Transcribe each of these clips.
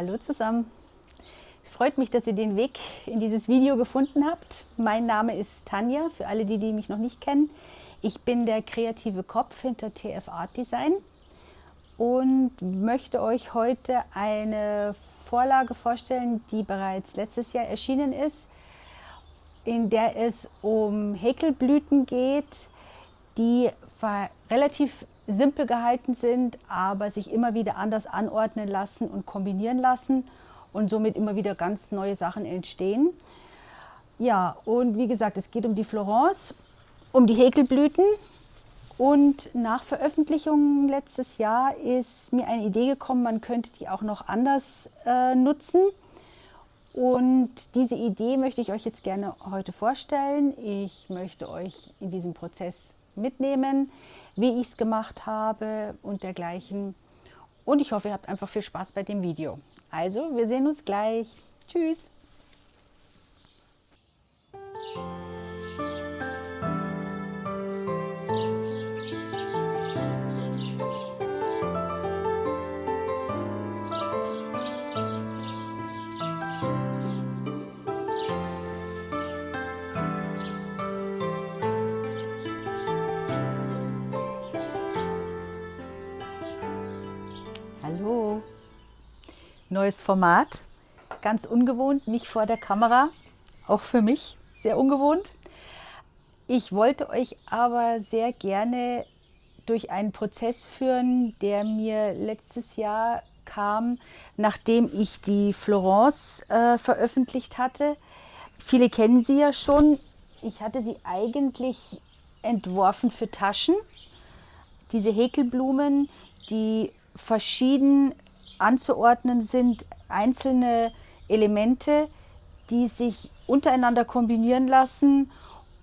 Hallo zusammen. Es freut mich, dass ihr den Weg in dieses Video gefunden habt. Mein Name ist Tanja, für alle, die mich noch nicht kennen. Ich bin der kreative Kopf hinter TF Art Design und möchte euch heute eine Vorlage vorstellen, die bereits letztes Jahr erschienen ist, in der es um Häkelblüten geht, die relativ simpel gehalten sind, aber sich immer wieder anders anordnen lassen und kombinieren lassen und somit immer wieder ganz neue Sachen entstehen. Ja, und wie gesagt, es geht um die Florence, um die Häkelblüten. Und nach Veröffentlichung letztes Jahr ist mir eine Idee gekommen, man könnte die auch noch anders nutzen. Und diese Idee möchte ich euch jetzt gerne heute vorstellen. Ich möchte euch in diesem Prozess mitnehmen, wie ich es gemacht habe und dergleichen. Und ich hoffe, ihr habt einfach viel Spaß bei dem Video. Also, wir sehen uns gleich. Tschüss! Hallo! Neues Format, ganz ungewohnt, nicht vor der Kamera, auch für mich sehr ungewohnt. Ich wollte euch aber sehr gerne durch einen Prozess führen, der mir letztes Jahr kam, nachdem ich die Florence veröffentlicht hatte. Viele kennen sie ja schon. Ich hatte sie eigentlich entworfen für Taschen. Diese Häkelblumen, die verschieden anzuordnen sind, einzelne Elemente, die sich untereinander kombinieren lassen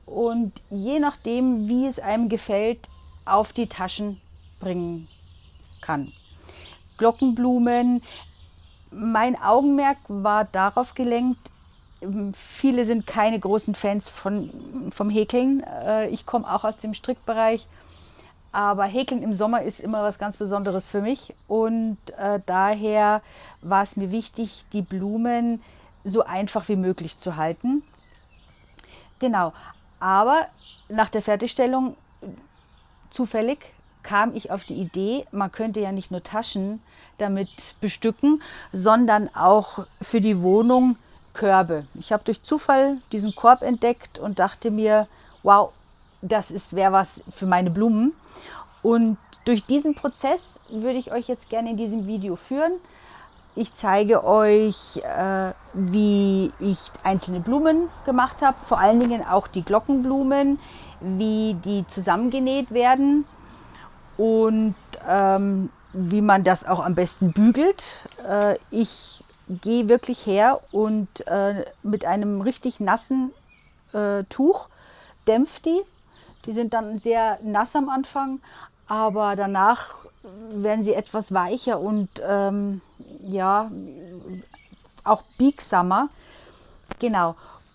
und je nachdem, wie es einem gefällt, auf die Taschen bringen kann. Glockenblumen, mein Augenmerk war darauf gelenkt, viele sind keine großen Fans vom Häkeln. Ich komme auch aus dem Strickbereich. Aber Häkeln im Sommer ist immer was ganz Besonderes für mich und daher war es mir wichtig, die Blumen so einfach wie möglich zu halten. Genau, aber nach der Fertigstellung zufällig kam ich auf die Idee, man könnte ja nicht nur Taschen damit bestücken, sondern auch für die Wohnung Körbe. Ich habe durch Zufall diesen Korb entdeckt und dachte mir, wow, das wäre was für meine Blumen. Und durch diesen Prozess würde ich euch jetzt gerne in diesem Video führen. Ich zeige euch, wie ich einzelne Blumen gemacht habe, vor allen Dingen auch die Glockenblumen, wie die zusammengenäht werden und wie man das auch am besten bügelt. Ich gehe wirklich her und mit einem richtig nassen Tuch dämpfe die. Die sind dann sehr nass am Anfang, aber danach werden sie etwas weicher und ja, auch biegsamer. Genau.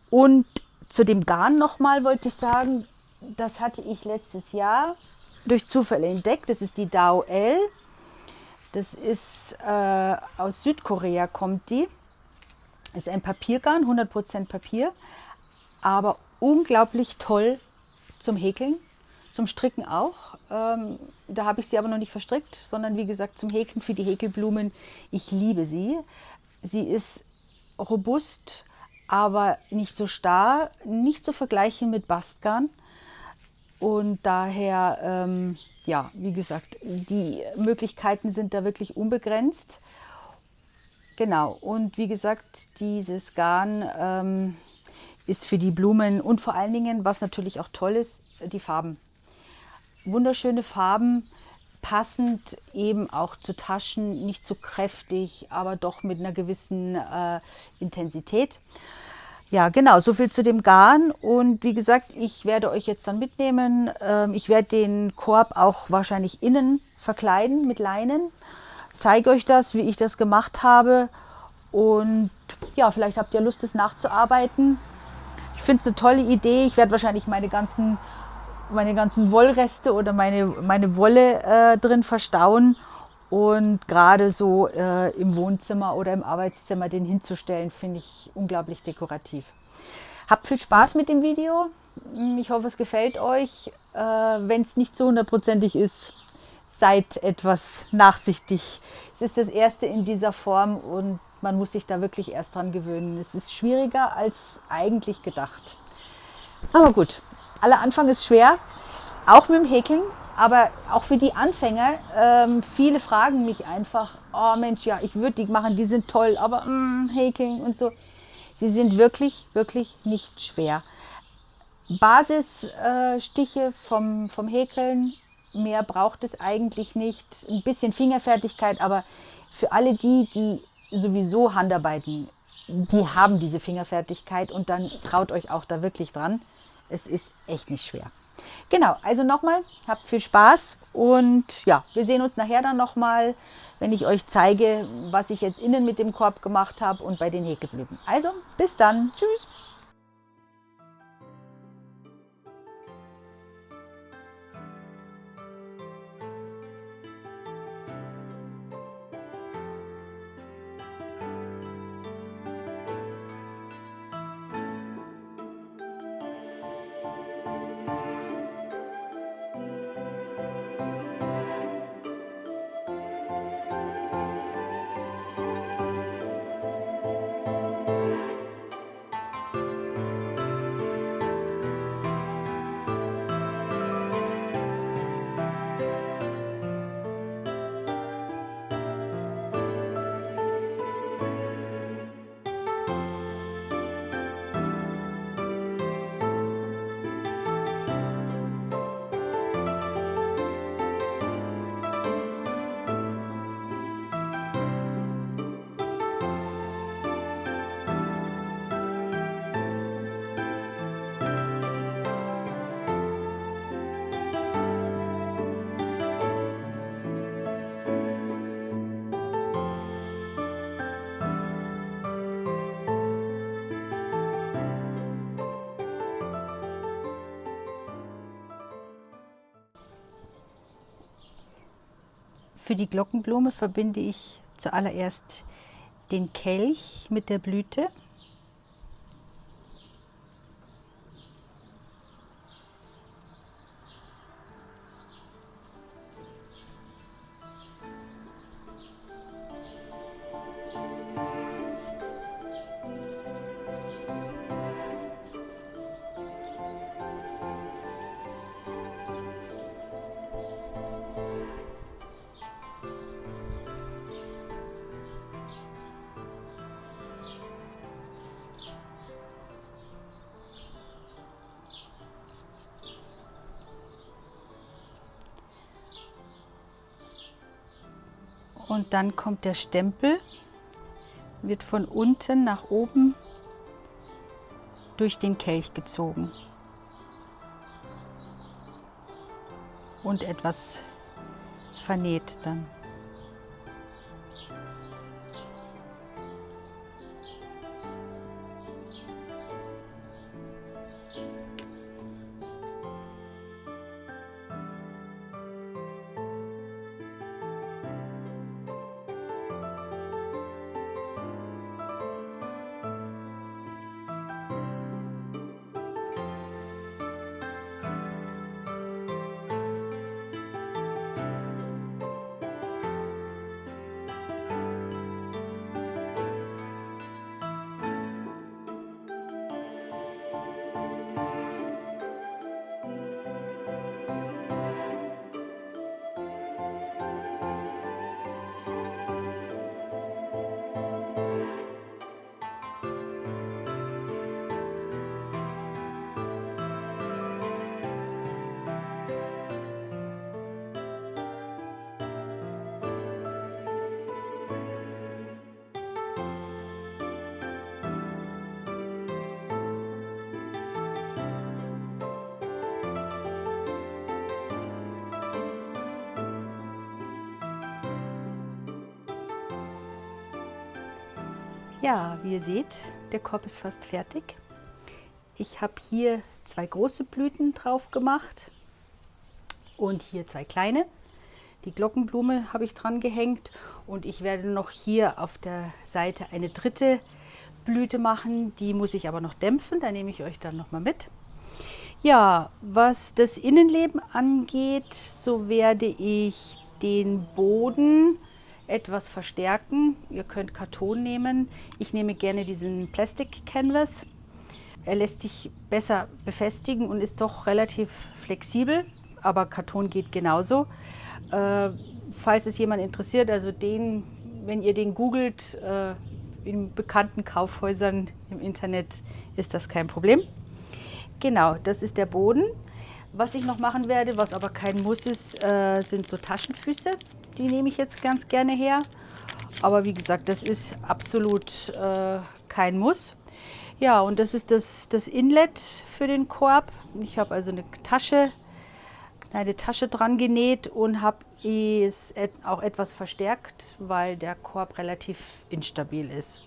Und zu dem Garn nochmal wollte ich sagen, das hatte ich letztes Jahr durch Zufall entdeckt. Das ist die Dao L. Das ist aus Südkorea, kommt die. Das ist ein Papiergarn, 100% Papier, aber unglaublich toll zum Häkeln, zum Stricken auch. Da habe ich sie aber noch nicht verstrickt, sondern wie gesagt zum Häkeln für die Häkelblumen. Ich liebe sie. Sie ist robust, aber nicht so starr, nicht zu vergleichen mit Bastgarn. Und daher, ja, wie gesagt, die Möglichkeiten sind da wirklich unbegrenzt. Genau, und wie gesagt, dieses Garn ist für die Blumen und vor allen Dingen, was natürlich auch toll ist, die Farben. Wunderschöne Farben, passend eben auch zu Taschen, nicht zu kräftig, aber doch mit einer gewissen Intensität. Ja, genau, so viel zu dem Garn und wie gesagt, ich werde euch jetzt dann mitnehmen. Ich werde den Korb auch wahrscheinlich innen verkleiden mit Leinen. Zeige euch das, wie ich das gemacht habe und ja, vielleicht habt ihr Lust, das nachzuarbeiten. Ich finde es eine tolle Idee. Ich werde wahrscheinlich meine ganzen Wollreste oder meine Wolle drin verstauen Und gerade so im Wohnzimmer oder im Arbeitszimmer den hinzustellen, finde ich unglaublich dekorativ. Habt viel Spaß mit dem Video. Ich hoffe, es gefällt euch. Wenn es nicht so hundertprozentig ist, seid etwas nachsichtig. Es ist das erste in dieser Form und man muss sich da wirklich erst dran gewöhnen. Es ist schwieriger als eigentlich gedacht. Aber gut, aller Anfang ist schwer, auch mit dem Häkeln. Aber auch für die Anfänger, viele fragen mich einfach, oh Mensch, ja, ich würde die machen, die sind toll, aber Häkeln und so. Sie sind wirklich, wirklich nicht schwer. Basisstiche vom Häkeln, mehr braucht es eigentlich nicht. Ein bisschen Fingerfertigkeit, aber für alle die sowieso Handarbeiten, die haben diese Fingerfertigkeit und dann traut euch auch da wirklich dran. Es ist echt nicht schwer. Genau, also nochmal, habt viel Spaß und ja, wir sehen uns nachher dann nochmal, wenn ich euch zeige, was ich jetzt innen mit dem Korb gemacht habe und bei den Häkelblüten. Also, bis dann. Tschüss. Für die Glockenblume verbinde ich zuallererst den Kelch mit der Blüte. Und dann kommt der Stempel, wird von unten nach oben durch den Kelch gezogen und etwas vernäht dann. Ja, wie ihr seht, der Korb ist fast fertig. Ich habe hier 2 große Blüten drauf gemacht und hier 2 kleine. Die Glockenblume habe ich dran gehängt und ich werde noch hier auf der Seite eine dritte Blüte machen. Die muss ich aber noch dämpfen, da nehme ich euch dann noch mal mit. Ja, was das Innenleben angeht, so werde ich den Boden etwas verstärken. Ihr könnt Karton nehmen. Ich nehme gerne diesen Plastic Canvas. Er lässt sich besser befestigen und ist doch relativ flexibel, aber Karton geht genauso. Falls es jemand interessiert, also wenn ihr den googelt, in bekannten Kaufhäusern im Internet, ist das kein Problem. Genau, das ist der Boden. Was ich noch machen werde, was aber kein Muss ist, sind so Taschenfüße. Die nehme ich jetzt ganz gerne her. Aber wie gesagt, das ist absolut kein Muss. Ja, und das ist das Inlet für den Korb. Ich habe also eine Tasche dran genäht und habe es auch etwas verstärkt, weil der Korb relativ instabil ist.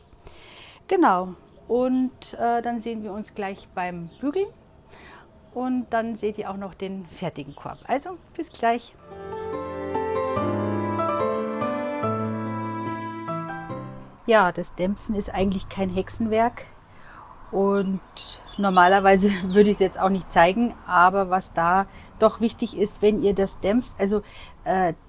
Genau, und dann sehen wir uns gleich beim Bügeln und dann seht ihr auch noch den fertigen Korb. Also, bis gleich. Ja, das Dämpfen ist eigentlich kein Hexenwerk. Und normalerweise würde ich es jetzt auch nicht zeigen, aber was da doch wichtig ist, wenn ihr das dämpft, also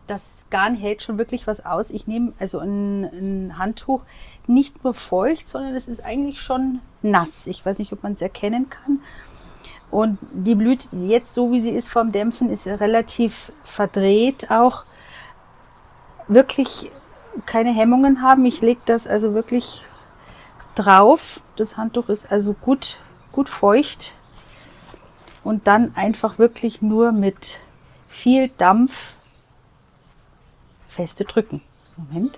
das Garn hält schon wirklich was aus. Ich nehme also ein Handtuch nicht nur feucht, sondern es ist eigentlich schon nass. Ich weiß nicht, ob man es erkennen kann. Und die Blüte jetzt, so wie sie ist vom Dämpfen, ist relativ verdreht, auch wirklich keine Hemmungen haben. Ich lege das also wirklich drauf. Das Handtuch ist also gut feucht und dann einfach wirklich nur mit viel Dampf feste drücken. Moment.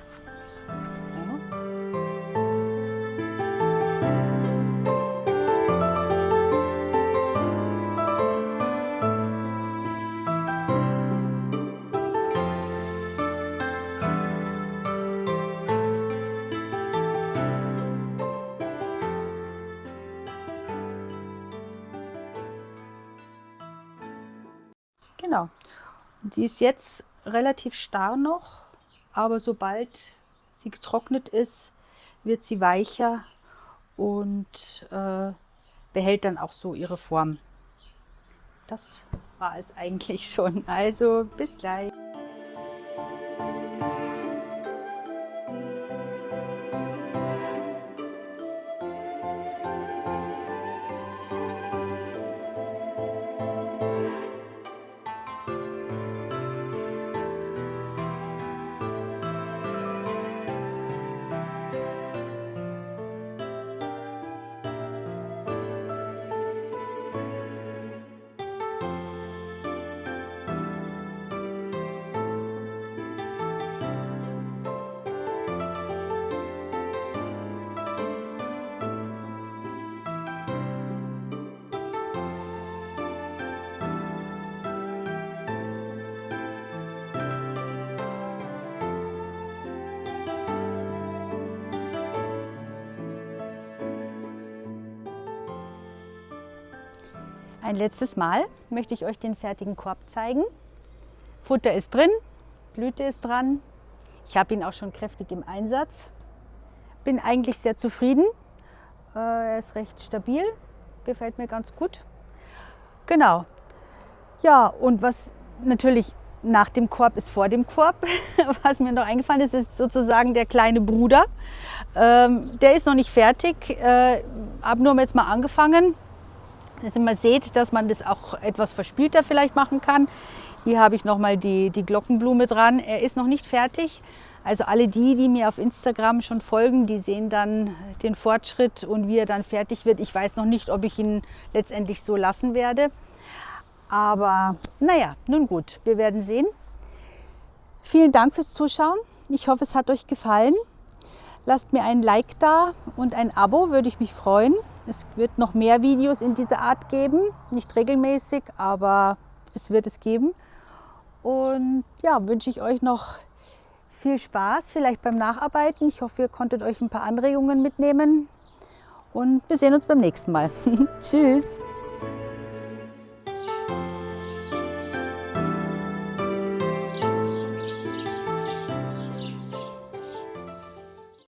Genau. Und sie ist jetzt relativ starr noch, aber sobald sie getrocknet ist, wird sie weicher und behält dann auch so ihre Form. Das war es eigentlich schon. Also bis gleich. Ein letztes Mal möchte ich euch den fertigen Korb zeigen. Futter ist drin, Blüte ist dran. Ich habe ihn auch schon kräftig im Einsatz. Bin eigentlich sehr zufrieden. Er ist recht stabil, gefällt mir ganz gut. Genau. Ja, und was natürlich nach dem Korb ist vor dem Korb, was mir noch eingefallen ist, ist sozusagen der kleine Bruder. Der ist noch nicht fertig, habe nur jetzt mal angefangen. Dass ihr mal seht, dass man das auch etwas verspielter vielleicht machen kann. Hier habe ich nochmal die Glockenblume dran. Er ist noch nicht fertig. Also alle die mir auf Instagram schon folgen, die sehen dann den Fortschritt und wie er dann fertig wird. Ich weiß noch nicht, ob ich ihn letztendlich so lassen werde. Aber naja, nun gut, wir werden sehen. Vielen Dank fürs Zuschauen. Ich hoffe, es hat euch gefallen. Lasst mir ein Like da und ein Abo, würde ich mich freuen. Es wird noch mehr Videos in dieser Art geben, nicht regelmäßig, aber es wird es geben. Und ja, wünsche ich euch noch viel Spaß, vielleicht beim Nacharbeiten. Ich hoffe, ihr konntet euch ein paar Anregungen mitnehmen und wir sehen uns beim nächsten Mal. Tschüss!